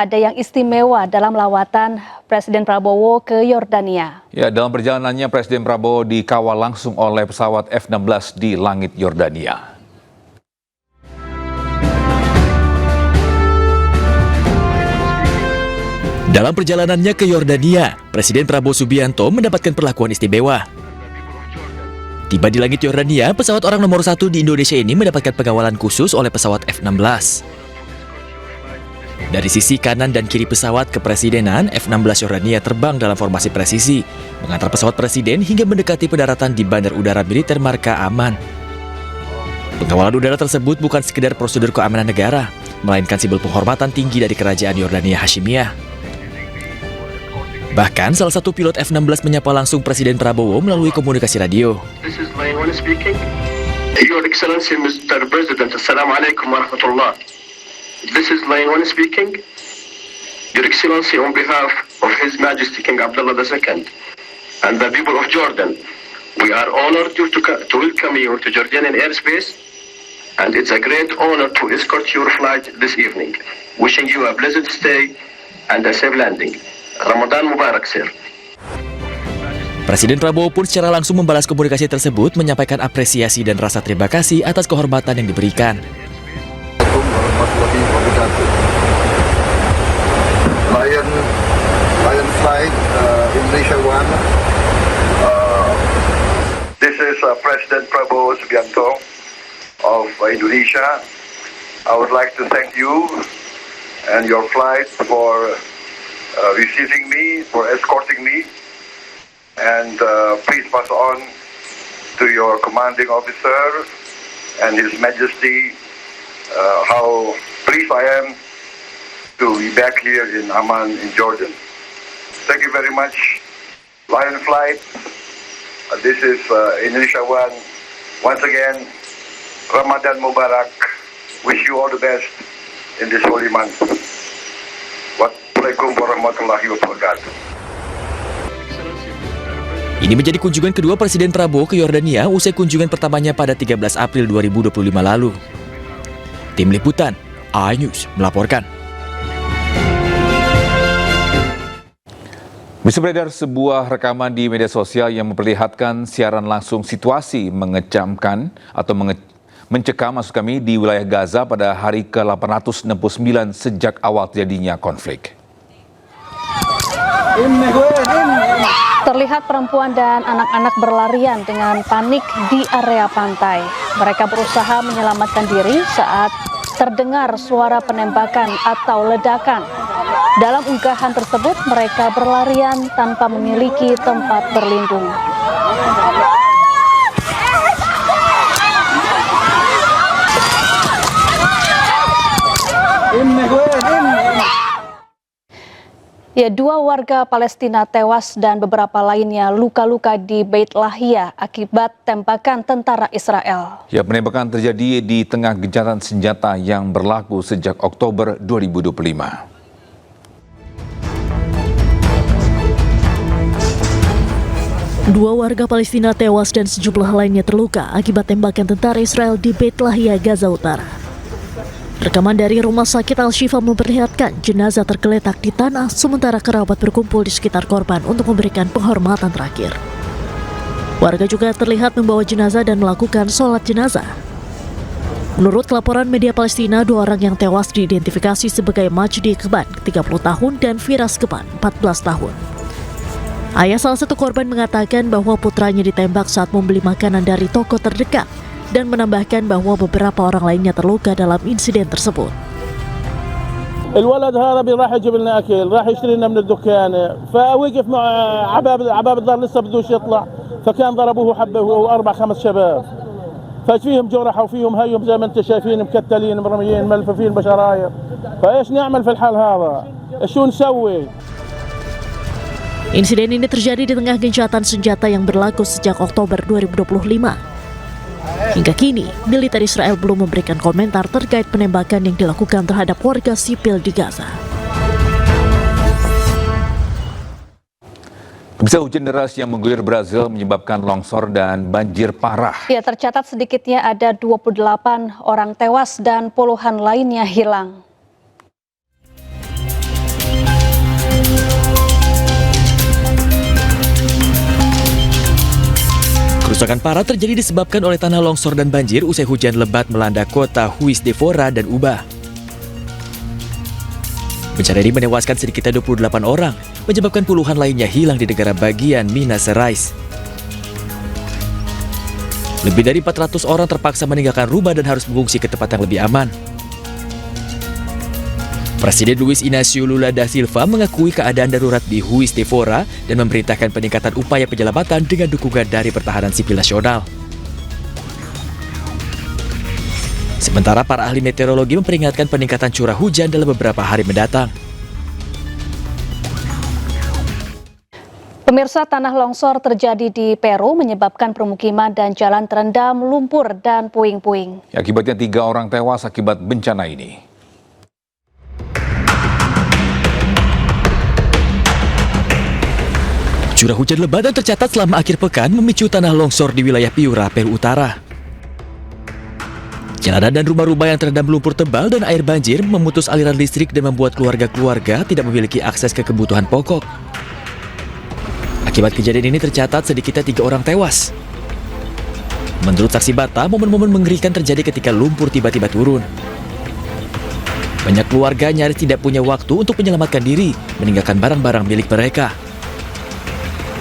ada yang istimewa dalam lawatan Presiden Prabowo ke Yordania. Ya, dalam perjalanannya Presiden Prabowo dikawal langsung oleh pesawat F-16 di langit Yordania. Dalam perjalanannya ke Yordania, Presiden Prabowo Subianto mendapatkan perlakuan istimewa. Tiba di langit Yordania, pesawat orang nomor 1 di Indonesia ini mendapatkan pengawalan khusus oleh pesawat F-16. Dari sisi kanan dan kiri pesawat kepresidenan, F-16 Yordania terbang dalam formasi presisi, mengantar pesawat presiden hingga mendekati pendaratan di Bandar Udara Militer Marka Aman. Pengawalan udara tersebut bukan sekedar prosedur keamanan negara, melainkan simbol penghormatan tinggi dari Kerajaan Yordania Hashimiyah. Bahkan salah satu pilot F-16 menyapa langsung Presiden Prabowo melalui komunikasi radio. This is Line 1 speaking. Your Excellency Mr. President, Assalamualaikum warahmatullah. This is Line 1 speaking. Your Excellency, on behalf of His Majesty King Abdullah II and the people of Jordan, we are honored to welcome you to Jordanian airspace, and it's a great honor to escort your flight this evening. Wishing you a pleasant stay and a safe landing. Ramadan Mubarak, sir. Presiden Prabowo pun secara langsung membalas komunikasi tersebut, menyampaikan apresiasi dan rasa terima kasih atas kehormatan yang diberikan. Lion Flight Indonesia One. This is President Prabowo Subianto of Indonesia. I would like to thank you and your flight for receiving me, for escorting me, and please pass on to your commanding officer and His Majesty how pleased I am to be back here in Amman in Jordan. Thank you very much. Lion Flight, this is Indonesia One. Once again, Ramadan Mubarak. Wish you all the best in this holy month. Assalamualaikum warahmatullahi wabarakatuh. Ini menjadi kunjungan kedua Presiden Prabowo ke Yordania usai kunjungan pertamanya pada 13 April 2025 lalu. Tim Liputan, iNews melaporkan. Bisa beredar sebuah rekaman di media sosial yang memperlihatkan siaran langsung situasi mengecamkan atau mencekam maksud kami di wilayah Gaza pada hari ke-869 sejak awal terjadinya konflik. Terlihat perempuan dan anak-anak berlarian dengan panik di area pantai. Mereka berusaha menyelamatkan diri saat terdengar suara penembakan atau ledakan. Dalam unggahan tersebut, mereka berlarian tanpa memiliki tempat berlindung. Ya, 2 warga Palestina tewas dan beberapa lainnya luka-luka di Beit Lahia akibat tembakan tentara Israel. Ya, penembakan terjadi di tengah gencatan senjata yang berlaku sejak Oktober 2025. Dua warga Palestina tewas dan sejumlah lainnya terluka akibat tembakan tentara Israel di Beit Lahia, Gaza Utara. Rekaman dari Rumah Sakit Al-Shifa memperlihatkan jenazah tergeletak di tanah sementara kerabat berkumpul di sekitar korban untuk memberikan penghormatan terakhir. Warga juga terlihat membawa jenazah dan melakukan sholat jenazah. Menurut laporan media Palestina, 2 orang yang tewas diidentifikasi sebagai Majdi Keban, 30 tahun, dan Firas Keban, 14 tahun. Ayah salah satu korban mengatakan bahwa putranya ditembak saat membeli makanan dari toko terdekat, dan menambahkan bahwa beberapa orang lainnya terluka dalam insiden tersebut. الولد هذا راح يجيب لنا اكل راح يشتري لنا من الدكان فوقف مع عباب الدار لسه بدوش يطلع فكان ضربوه حبه هو 4-5 شباب ففيهم جرحوا وفيهم هيهم زي ما انتم شايفين مكتلين مرميين ملفوفين بشرايط فايش نعمل في الحال هذا شو نسوي. Insiden ini terjadi di tengah gencatan senjata yang berlaku sejak Oktober 2025. Hingga kini, militer Israel belum memberikan komentar terkait penembakan yang dilakukan terhadap warga sipil di Gaza. Bisa hujan deras yang mengguyur Brazil menyebabkan longsor dan banjir parah. Ya, tercatat sedikitnya ada 28 orang tewas dan puluhan lainnya hilang. Kerusakan parah terjadi disebabkan oleh tanah longsor dan banjir usai hujan lebat melanda kota Huis Devora dan Ubah. Bencana ini menewaskan sedikitnya 28 orang, menyebabkan puluhan lainnya hilang di negara bagian Minas Gerais. Lebih dari 400 orang terpaksa meninggalkan rumah dan harus mengungsi ke tempat yang lebih aman. Presiden Luiz Inácio Lula da Silva mengakui keadaan darurat di Huis Devora dan memerintahkan peningkatan upaya penyelamatan dengan dukungan dari Pertahanan Sipil Nasional. Sementara para ahli meteorologi memperingatkan peningkatan curah hujan dalam beberapa hari mendatang. Pemirsa, tanah longsor terjadi di Peru menyebabkan permukiman dan jalan terendam lumpur dan puing-puing. Akibatnya 3 orang tewas akibat bencana ini. Curah hujan lebat yang tercatat selama akhir pekan memicu tanah longsor di wilayah Piura, Peru Utara. Jalanan dan rumah-rumah yang terendam lumpur tebal dan air banjir memutus aliran listrik dan membuat keluarga-keluarga tidak memiliki akses ke kebutuhan pokok. Akibat kejadian ini tercatat sedikitnya 3 orang tewas. Menurut saksi mata, momen-momen mengerikan terjadi ketika lumpur tiba-tiba turun. Banyak keluarga nyaris tidak punya waktu untuk menyelamatkan diri, meninggalkan barang-barang milik mereka.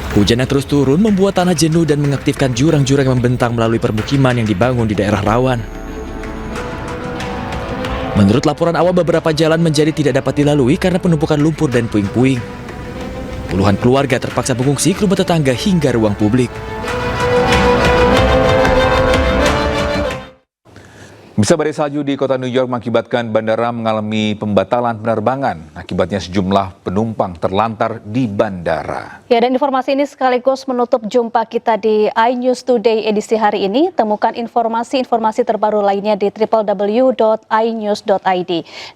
Hujan yang terus turun membuat tanah jenuh dan mengaktifkan jurang-jurang yang membentang melalui permukiman yang dibangun di daerah rawan. Menurut laporan awal, beberapa jalan menjadi tidak dapat dilalui karena penumpukan lumpur dan puing-puing. Puluhan keluarga terpaksa mengungsi ke rumah tetangga hingga ruang publik. Bisa badai salju di kota New York mengakibatkan bandara mengalami pembatalan penerbangan. Akibatnya sejumlah penumpang terlantar di bandara. Ya, dan informasi ini sekaligus menutup jumpa kita di iNews Today edisi hari ini. Temukan informasi-informasi terbaru lainnya di www.inews.id.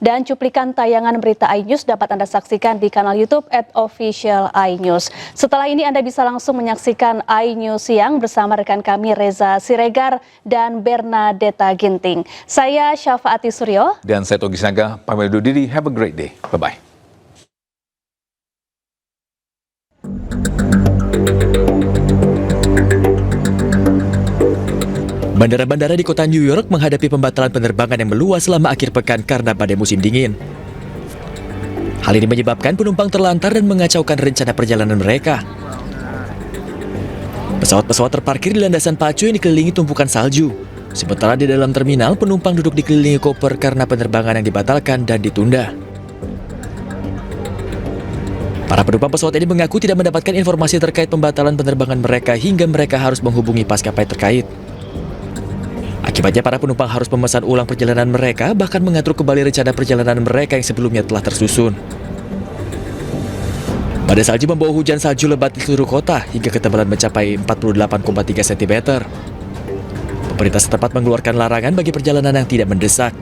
Dan cuplikan tayangan berita iNews dapat Anda saksikan di kanal YouTube @official_iNews. Setelah ini Anda bisa langsung menyaksikan iNews Siang bersama rekan kami Reza Siregar dan Bernadetta Ginting. Saya Syafaati Suryo. Dan saya Togi Sinaga, pamit undur diri. Have a great day. Bye-bye. Bandara-bandara di kota New York menghadapi pembatalan penerbangan yang meluas selama akhir pekan karena badai musim dingin. Hal ini menyebabkan penumpang terlantar dan mengacaukan rencana perjalanan mereka. Pesawat-pesawat terparkir di landasan pacu yang dikelilingi tumpukan salju. Sementara di dalam terminal, penumpang duduk dikelilingi koper karena penerbangan yang dibatalkan dan ditunda. Para penumpang pesawat ini mengaku tidak mendapatkan informasi terkait pembatalan penerbangan mereka hingga mereka harus menghubungi maskapai terkait. Akibatnya para penumpang harus memesan ulang perjalanan mereka, bahkan mengatur kembali rencana perjalanan mereka yang sebelumnya telah tersusun. Badai salju membawa hujan salju lebat di seluruh kota hingga ketebalan mencapai 48,3 cm. Pemerintah setempat mengeluarkan larangan bagi perjalanan yang tidak mendesak.